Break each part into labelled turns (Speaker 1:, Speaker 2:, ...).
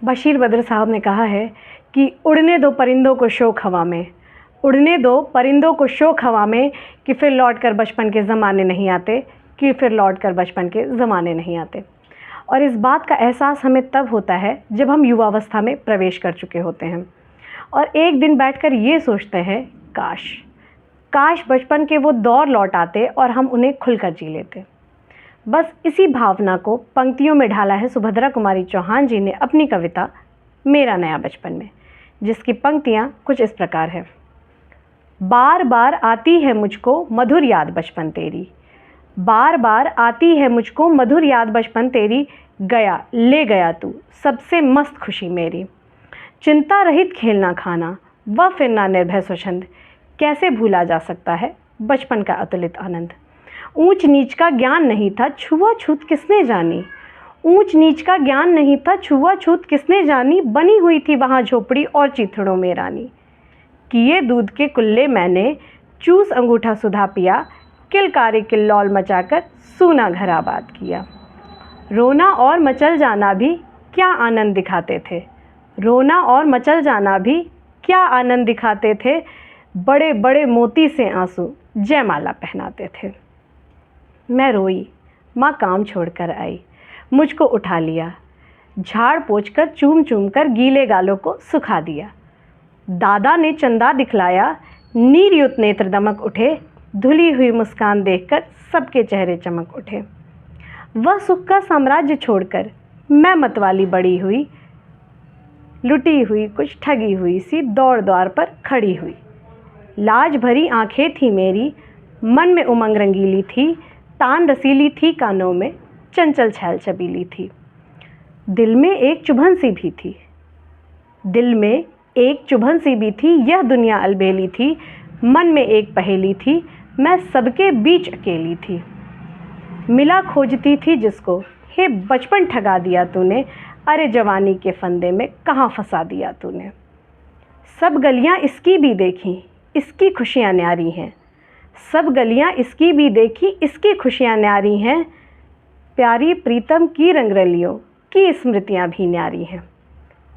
Speaker 1: बशीर बद्र साहब ने कहा है कि उड़ने दो परिंदों को शौक हवा में, उड़ने दो परिंदों को शौक हवा में, कि फिर लौट कर बचपन के ज़माने नहीं आते, कि फिर लौट कर बचपन के ज़माने नहीं आते। और इस बात का एहसास हमें तब होता है जब हम युवावस्था में प्रवेश कर चुके होते हैं और एक दिन बैठकर ये सोचते हैं, काश काश बचपन के वो दौर लौट आते और हम उन्हें खुलकर जी लेते। बस इसी भावना को पंक्तियों में ढाला है सुभद्रा कुमारी चौहान जी ने अपनी कविता मेरा नया बचपन में, जिसकी पंक्तियाँ कुछ इस प्रकार है। बार बार आती है मुझको मधुर याद बचपन तेरी, बार बार आती है मुझको मधुर याद बचपन तेरी, गया ले गया तू सबसे मस्त खुशी मेरी। चिंता रहित खेलना खाना व फिरना निर्भय स्वच्छंद, कैसे भूला जा सकता है बचपन का अतुलित आनंद। ऊंच नीच का ज्ञान नहीं था छुआछूत किसने जानी, ऊंच नीच का ज्ञान नहीं था छुआछूत किसने जानी, बनी हुई थी वहाँ झोपड़ी और चिथड़ों में रानी। किए दूध के कुल्ले मैंने चूस अंगूठा सुधा पिया, किलकारी किल्लौल मचाकर सूना घर आबाद किया। रोना और मचल जाना भी क्या आनंद दिखाते थे, रोना और मचल जाना भी क्या आनंद दिखाते थे, बड़े बड़े मोती से आंसू जयमाला पहनाते थे। मैं रोई, माँ काम छोड़कर आई, मुझको उठा लिया, झाड़ पोंछ कर चूम चूम कर गीले गालों को सुखा दिया। दादा ने चंदा दिखलाया, नीरयुत नेत्र दमक उठे, धुली हुई मुस्कान देखकर सबके चेहरे चमक उठे। वह सुख का साम्राज्य छोड़कर मैं मतवाली बड़ी हुई, लुटी हुई कुछ ठगी हुई सी दौड़ द्वार पर खड़ी हुई। लाज भरी आंखें थी मेरी, मन में उमंग रंगीली थी, तान रसीली थी कानों में चंचल छैल छबीली थी। दिल में एक चुभन सी भी थी, दिल में एक चुभन सी भी थी, यह दुनिया अलबेली थी, मन में एक पहेली थी, मैं सबके बीच अकेली थी। मिला खोजती थी जिसको, हे बचपन ठगा दिया तूने, अरे जवानी के फंदे में कहाँ फंसा दिया तूने। सब गलियाँ इसकी भी देखी, इसकी खुशियाँ न्यारी हैं, सब गलियाँ इसकी भी देखी, इसकी खुशियाँ न्यारी हैं, प्यारी प्रीतम की रंगरलियों की स्मृतियाँ भी न्यारी हैं।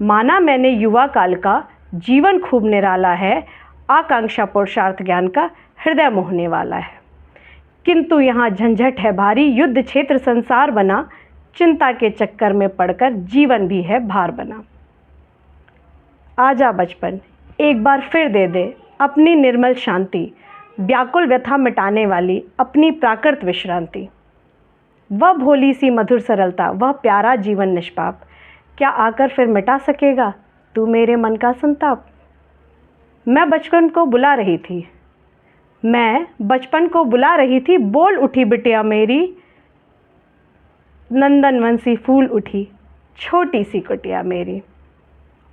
Speaker 1: माना मैंने युवा काल का जीवन खूब निराला है, आकांक्षा पुरुषार्थ ज्ञान का हृदय मोहने वाला है, किंतु यहाँ झंझट है भारी, युद्ध क्षेत्र संसार बना, चिंता के चक्कर में पड़कर जीवन भी है भार बना। आजा बचपन एक बार फिर दे दे अपनी निर्मल शांति, व्याकुल व्यथा मिटाने वाली अपनी प्राकृत विश्रांति। वह भोली सी मधुर सरलता, वह प्यारा जीवन निष्पाप, क्या आकर फिर मिटा सकेगा तू मेरे मन का संताप। मैं बचपन को बुला रही थी, मैं बचपन को बुला रही थी, बोल उठी बिटिया मेरी, नंदनवंशी फूल उठी छोटी सी कुटिया मेरी।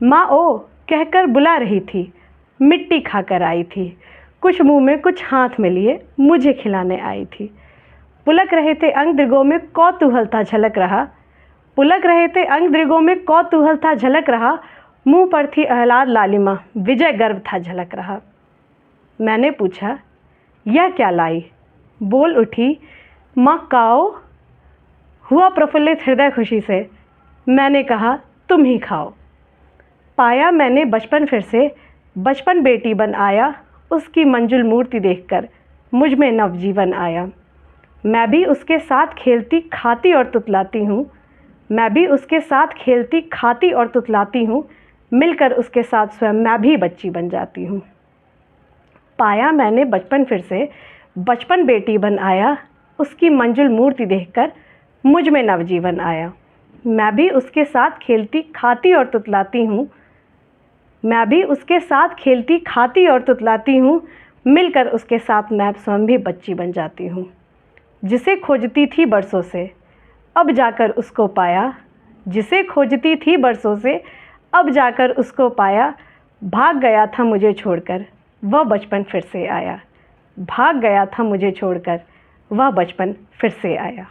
Speaker 1: माँ ओ कहकर बुला रही थी, मिट्टी खाकर आई थी, कुछ मुंह में कुछ हाथ में लिए मुझे खिलाने आई थी। पुलक रहे थे अंग दृगों में कौतूहल था झलक रहा, पुलक रहे थे अंग दृगों में कौतूहल था झलक रहा, मुंह पर थी आह्लाद लालिमा, विजय गर्व था झलक रहा। मैंने पूछा यह क्या लाई, बोल उठी माँ काओ, हुआ प्रफुल्लित हृदय खुशी से, मैंने कहा तुम ही खाओ। पाया मैंने बचपन फिर से, बचपन बेटी बन आया, उसकी मंजुल मूर्ति देखकर मुझ में नवजीवन आया। मैं भी उसके साथ खेलती खाती और तुतलाती हूँ, मैं भी उसके साथ खेलती खाती और तुतलाती हूँ, मिलकर उसके साथ स्वयं मैं भी बच्ची बन जाती हूँ। पाया मैंने बचपन फिर से, बचपन बेटी बन आया, उसकी मंजुल मूर्ति देखकर मुझ में नवजीवन आया। मैं भी उसके साथ खेलती खाती और तुतलाती हूँ, मैं भी उसके साथ खेलती खाती और तुतलाती हूँ, मिलकर उसके साथ मैं स्वयं भी बच्ची बन जाती हूँ। जिसे खोजती थी बरसों से अब जाकर उसको पाया, जिसे खोजती थी बरसों से अब जाकर उसको पाया, भाग गया था मुझे छोड़कर वह बचपन फिर से आया, भाग गया था मुझे छोड़कर वह बचपन फिर से आया।